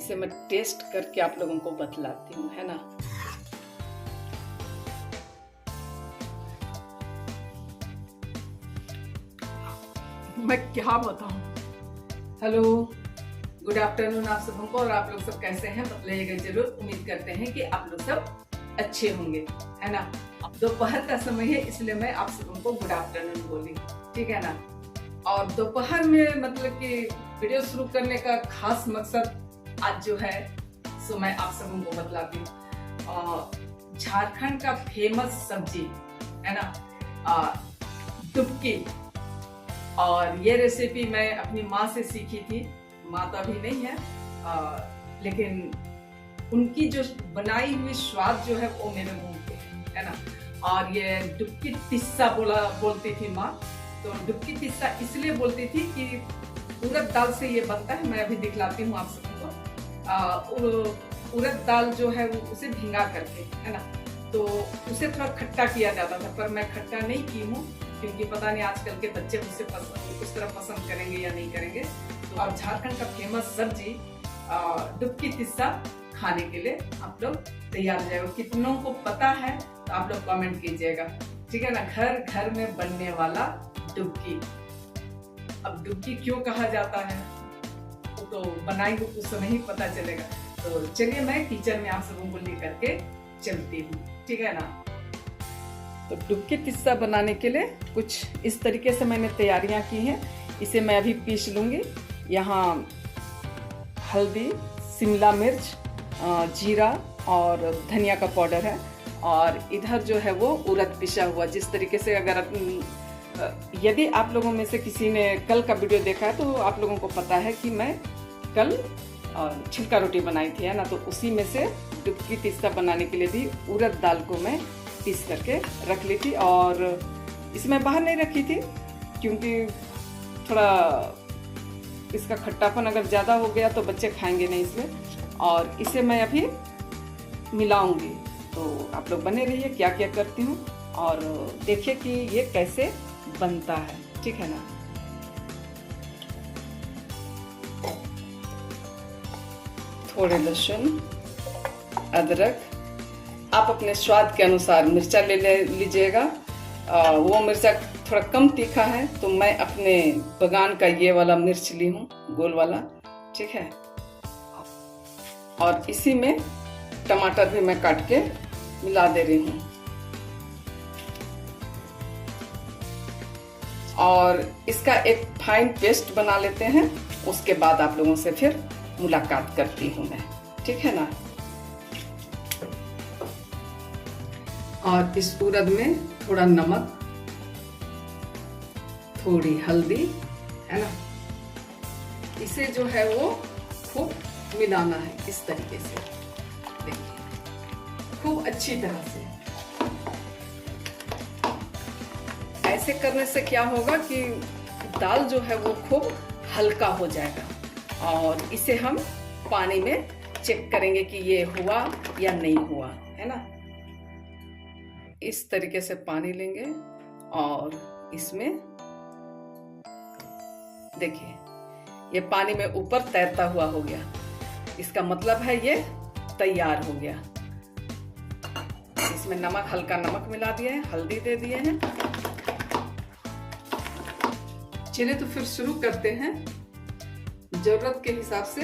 इसे मैं टेस्ट करके आप लोगों को बतलाती हूँ, है ना। मैं क्या बताऊं। हेलो, गुड आफ्टरनून आप सबों को। और आप लोग सब कैसे हैं बतलाइएगा जरूर। उम्मीद करते हैं कि आप लोग सब अच्छे होंगे, है ना। दोपहर का समय है इसलिए मैं आप सबों को गुड आफ्टरनून बोली, ठीक है ना। और दोपहर में मतलब कि वीडियो शुरू करने का खास मकसद आज जो है सो मैं आप सबों को बतलाती हूँ। झारखंड का फेमस सब्जी है ना, डुबकी। और ये रेसिपी मैं अपनी माँ से सीखी थी। माँ तो अभी नहीं है, लेकिन उनकी जो बनाई हुई स्वाद जो है वो मेरे मुंह पे है ना। और ये डुबकी तिस्सा बोलती थी माँ। तो डुबकी तिस्सा इसलिए बोलती थी कि उड़द दाल से ये बनता है। मैं अभी दिखलाती हूँ आप सबको। उड़द दाल जो है वो उसे भिंगा करके, है ना, तो उसे थोड़ा खट्टा किया जाता था, पर मैं खट्टा नहीं की हूँ क्योंकि पता नहीं आजकल के बच्चे उसे उस तरह पसंद करेंगे या नहीं करेंगे। तो अब झारखंड का फेमस सब्जी डुबकी तिस्सा खाने के लिए आप लोग तैयार हो जाएगा। कितनों को पता है तो आप लोग कमेंट कीजिएगा, ठीक है ना। घर घर में बनने वाला डुबकी। अब डुबकी क्यों कहा जाता है तो बनाएंगे उस समय ही पता चलेगा। तो चलिए मैं किचन में आप सबों को लेकर के चलती हूँ, ठीक है ना। तो डुबकी तिस्सा बनाने के लिए कुछ इस तरीके से मैंने तैयारियां की हैं। इसे मैं अभी पीस लूँगी। यहाँ हल्दी, शिमला मिर्च, जीरा और धनिया का पाउडर है। और इधर जो है वो उड़द पिसा हुआ। जिस तरीके से अगर यदि आप लोगों में से किसी ने कल का वीडियो देखा है तो आप लोगों को पता है कि मैं कल छिलका रोटी बनाई थी, है ना। तो उसी में से डुबकी तिस्सा बनाने के लिए भी उड़द दाल को मैं पीस करके रख ली थी। और इसमें बाहर नहीं रखी थी क्योंकि थोड़ा इसका खट्टापन अगर ज़्यादा हो गया तो बच्चे खाएंगे नहीं इसमें। और इसे मैं अभी मिलाऊंगी। तो आप लोग बने रहिए क्या क्या करती हूँ और देखिए कि ये कैसे बनता है, ठीक है ना। थोड़े लहसुन, अदरक, आप अपने स्वाद के अनुसार मिर्चा ले लीजिएगा। वो मिर्चा थोड़ा कम तीखा है तो मैं अपने बगान का ये वाला मिर्च ली हूँ, गोल वाला, ठीक है। और इसी में टमाटर भी मैं काट के मिला दे रही हूँ। और इसका एक फाइन पेस्ट बना लेते हैं। उसके बाद आप लोगों से फिर मुलाकात करती हूँ मैं, ठीक है ना। और इस उड़द में थोड़ा नमक, थोड़ी हल्दी, है ना। इसे जो है वो खूब मिलाना है इस तरीके से, देखिए खूब अच्छी तरह से। ऐसे करने से क्या होगा कि दाल जो है वो खूब हल्का हो जाएगा। और इसे हम पानी में चेक करेंगे कि ये हुआ या नहीं हुआ, है ना। इस तरीके से पानी लेंगे और इसमें देखिए ये पानी में ऊपर तैरता हुआ हो गया। इसका मतलब है ये तैयार हो गया। इसमें नमक, हल्का नमक मिला दिए हैं, हल्दी दे दिए हैं। चलिए तो फिर शुरू करते हैं। जरूरत के हिसाब से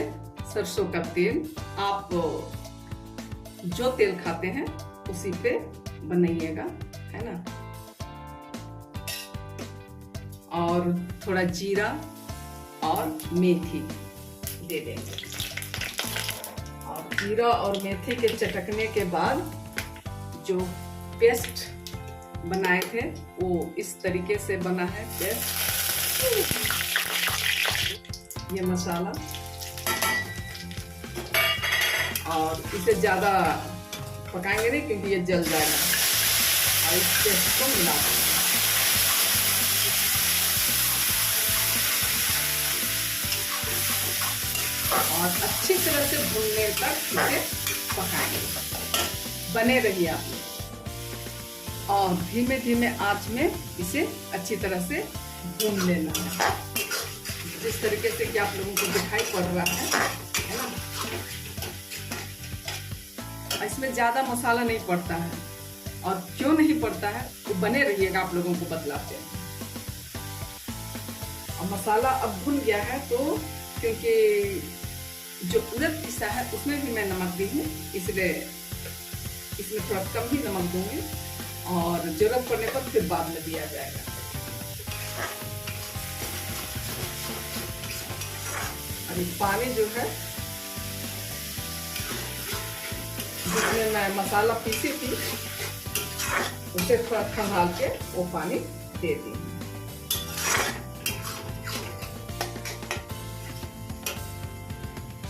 सरसों का तेल, आप जो तेल खाते हैं उसी पे बनाइएगा, है ना। और थोड़ा जीरा और मेथी दे देंगे। और जीरा और मेथी के चटकने के बाद जो पेस्ट बनाए थे वो इस तरीके से बना है पेस्ट। ये मसाला, और इसे ज्यादा पकाएंगे नहीं क्योंकि ये जल जाएगा। और इस पेस्ट को मिला देंगे। और अच्छी तरह से भुनने तक इसे पकाएंगे। बने रहिए आप लोग। और धीमे धीमे आंच में इसे अच्छी तरह से भून लेना है, जिस तरीके से कि आप लोगों को दिखाई पड़ रहा है ना। इसमें ज्यादा मसाला नहीं पड़ता है, और क्यों नहीं पड़ता है तो बने रहिएगा, आप लोगों को बतलाते हैं। और मसाला अब भुन गया है, तो क्योंकि जो उड़द पिसा है उसमें भी मैं नमक दी हूँ, इसलिए इसमें थोड़ा कम ही नमक दूंगी, और जरूरत पड़ने पर फिर बाद में दिया जाएगा। अभी पानी जो है जिसमें मैं मसाला पीसी थी उसे थोड़ा खंगाल के वो पानी दे दी।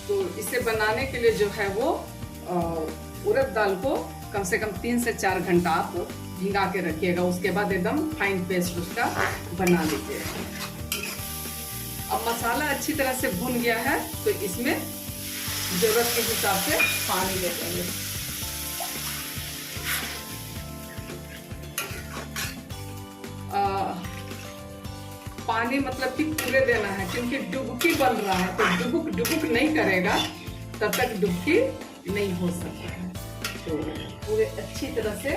तो इसे बनाने के लिए जो है वो उड़द दाल को कम से कम 3 से 4 घंटा आप भिगा के रखिएगा, उसके बाद एकदम फाइन पेस्ट उसका बना लीजिएगा। अब मसाला अच्छी तरह से भुन गया है, तो इसमें जरूरत के हिसाब से पानी ले लेंगे। पानी मतलब कि पूरे देना है, क्योंकि डुबकी बन रहा है, तो डुबुक डुबुक नहीं करेगा तब तक डुबकी नहीं हो सकता है। तो पूरे अच्छी तरह से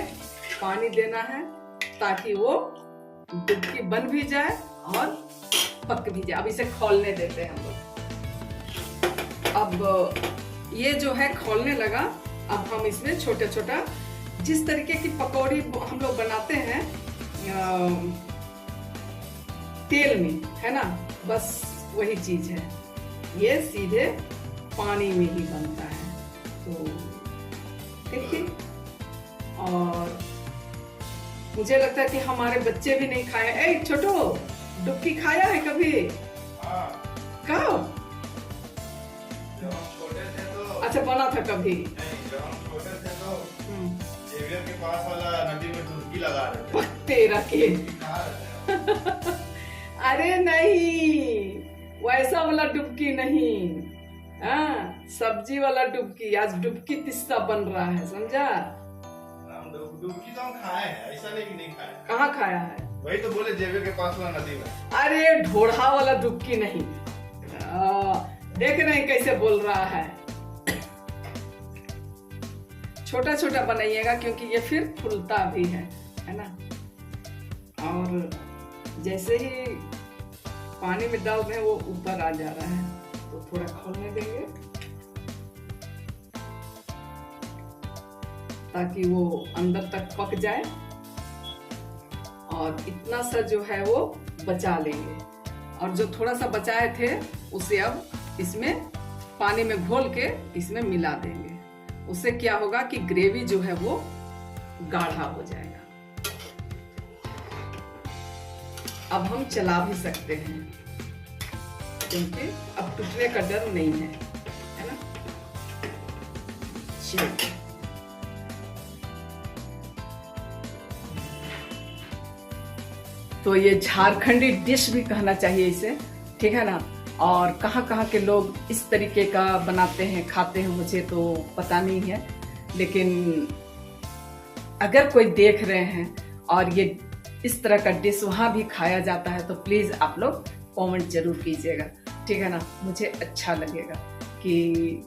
पानी देना है ताकि वो डुबकी बन भी जाए और पक भी जाए। अब इसे खौलने देते हैं हम लोग। अब ये जो है खौलने लगा, अब हम इसमें छोटा छोटा जिस तरीके की पकौड़ी हम लोग बनाते हैं तेल में, है ना, बस वही चीज है। ये सीधे पानी में ही बनता है, तो देखिए। और मुझे लगता है कि हमारे बच्चे भी नहीं खाए। ए छोटो, डुबकी खाया है कभी? कब? अच्छा, बना था कभी? जब हम छोटे थे तो जेवियर के पास वाला नदी में डुबकी लगा रहे थे। तेरा के अरे नहीं, वैसा वाला डुबकी नहीं, हाँ, सब्जी वाला डुबकी। आज डुबकी तिस्ता बन रहा है, समझा? डुबकी तो हम खाए हैं, ऐसा नहीं कि नहीं खाया। कहाँ खाया है? वही तो बोले जेवियर के पास वाला नदी में। अरे ढोढ़ा वाला डुबकी नहीं। देख रहे हैं कैसे बोल रहा है। छोटा छोटा बनाइएगा, क्योंकि ये फिर फूलता भी है ना। और जैसे ही पानी में डाल दें वो ऊपर आ जा रहा है, तो थोड़ा खोलने देंगे ताकि वो अंदर तक पक जाए। और इतना सा जो है वो बचा लेंगे, और जो थोड़ा सा बचाए थे उसे अब इसमें पानी में घोल के इसमें मिला देंगे। उससे क्या होगा कि ग्रेवी जो है वो गाढ़ा हो जाएगा। अब हम चला भी सकते हैं, क्योंकि अब टूटने का डर नहीं है ना। चलिए, तो ये झारखंडी डिश भी कहना चाहिए इसे, ठीक है ना। और कहाँ कहाँ के लोग इस तरीके का बनाते हैं, खाते हैं, मुझे तो पता नहीं है। लेकिन अगर कोई देख रहे हैं और ये इस तरह का डिश वहाँ भी खाया जाता है, तो प्लीज आप लोग कमेंट जरूर कीजिएगा, ठीक है ना। मुझे अच्छा लगेगा कि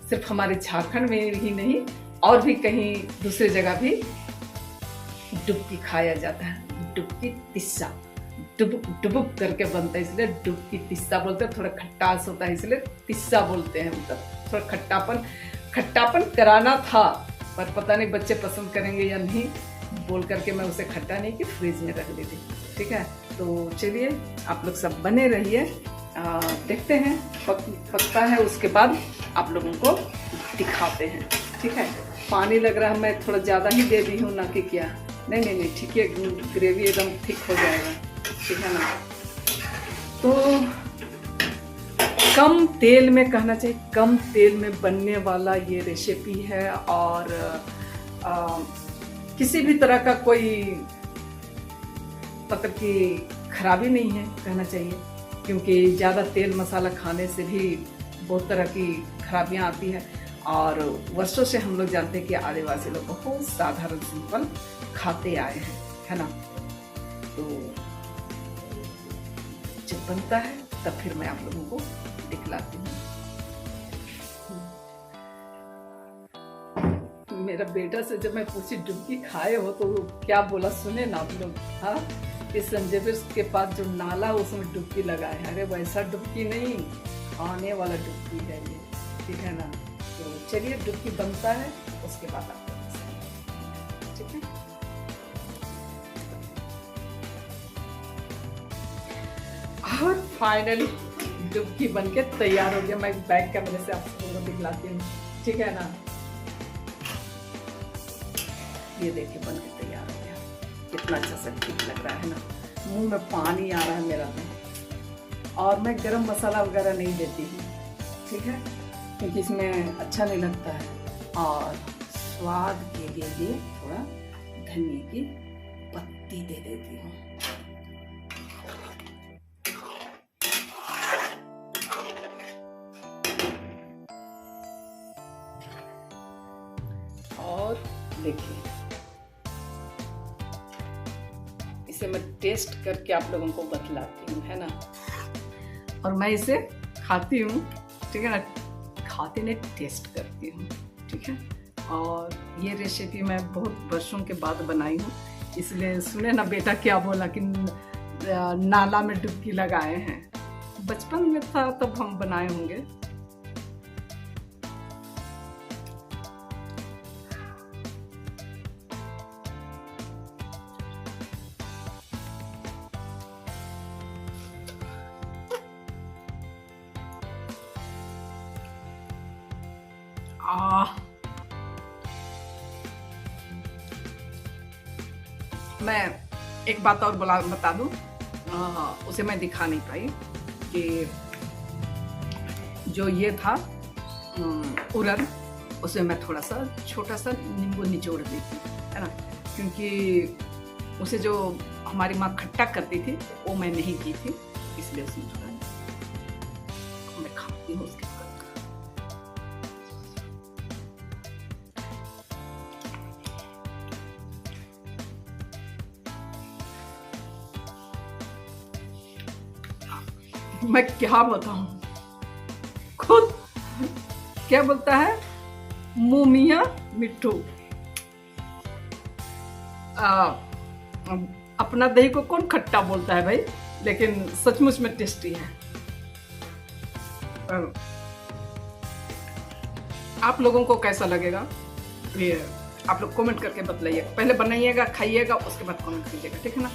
सिर्फ हमारे झारखंड में ही नहीं, और भी कहीं दूसरी जगह भी डुबकी खाया जाता है। डुबकी तिस्सा, डुबुक डुबुक करके बनता है, इसलिए डुबकी तिस्सा बोलते हैं। थोड़ा खट्टास होता है इसलिए तिस्सा बोलते हैं। मतलब थोड़ा खट्टापन कराना था, पर पता नहीं बच्चे पसंद करेंगे या नहीं, बोल करके मैं उसे खट्टा नहीं कि फ्रिज में रख दी थी, ठीक है। तो चलिए, आप लोग सब बने रहिए, देखते हैं पकता है, उसके बाद आप लोगों को दिखाते हैं, ठीक है। पानी लग रहा है, मैं थोड़ा ज़्यादा ही दे दी हूँ ना कि क्या। नहीं, ठीक है, ग्रेवी एकदम थिक हो जाएगा, ठीक है ना। तो कम तेल में, कहना चाहिए कम तेल में बनने वाला ये रेसिपी है, और किसी भी तरह का कोई मतलब कि खराबी नहीं है, कहना चाहिए। क्योंकि ज़्यादा तेल मसाला खाने से भी बहुत तरह की खराबियाँ आती है, और वर्षों से हम लोग जानते हैं कि आदिवासी लोग बहुत साधारण सिंपल खाते आए हैं, है ना। तो जब बनता है तब फिर मैं आप लोगों को दिखलाती हूँ। मेरा बेटा से जब मैं पूछी डुबकी खाए हो तो वो क्या बोला सुने ना आप लोग। हाँ, इस संजय के पास जो नाला है उसमें डुबकी लगाए। अरे वैसा डुबकी नहीं, खाने वाला डुबकी है ये, ठीक है ना। तो चलिए डुबकी बनता है उसके बाद आपको बताएंगे, ठीक है। और फाइनली डुबकी बनके तैयार हो गया। मैं बैक कैमरे से आप सबको दिखलाती हूँ, ठीक है ना। ये देखिए बन के तैयार हो गया, कितना अच्छा सा ठीक लग रहा है ना। मुंह में पानी आ रहा है मेरा तो। और मैं गरम मसाला वगैरह नहीं देती हूँ, ठीक है, क्योंकि इसमें अच्छा नहीं लगता है। और स्वाद के लिए ये थोड़ा धनिया की पत्ती दे देती हूँ। और देखिए इसे मैं टेस्ट करके आप लोगों को बतलाती हूँ, है ना। और मैं इसे खाती हूँ, ठीक है ना, खाती नहीं टेस्ट करती हूँ, ठीक है। और ये रेसिपी मैं बहुत वर्षों के बाद बनाई हूँ, इसलिए सुने ना बेटा क्या बोला कि नाला में डुबकी लगाए हैं। बचपन में था तब हम बनाए होंगे। मैं एक बात और बता दूं, उसे मैं दिखा नहीं पाई कि जो ये था उड़द, उसमें मैं थोड़ा सा छोटा सा नींबू निचोड़ दी थी, है ना, क्योंकि उसे जो हमारी माँ खट्टा करती थी वो मैं नहीं की थी, इसलिए उसमें थोड़ा मैं खाती हूँ उसके बाद। मैं क्या बताऊं, खुद क्या बोलता है मुमिया मिट्टू। अपना दही को कौन खट्टा बोलता है भाई, लेकिन सचमुच में टेस्टी है। आप लोगों को कैसा लगेगा ये आप लोग कमेंट करके बतलाइए। पहले बनाइएगा, खाइएगा, उसके बाद कमेंट कीजिएगा, ठीक है ना।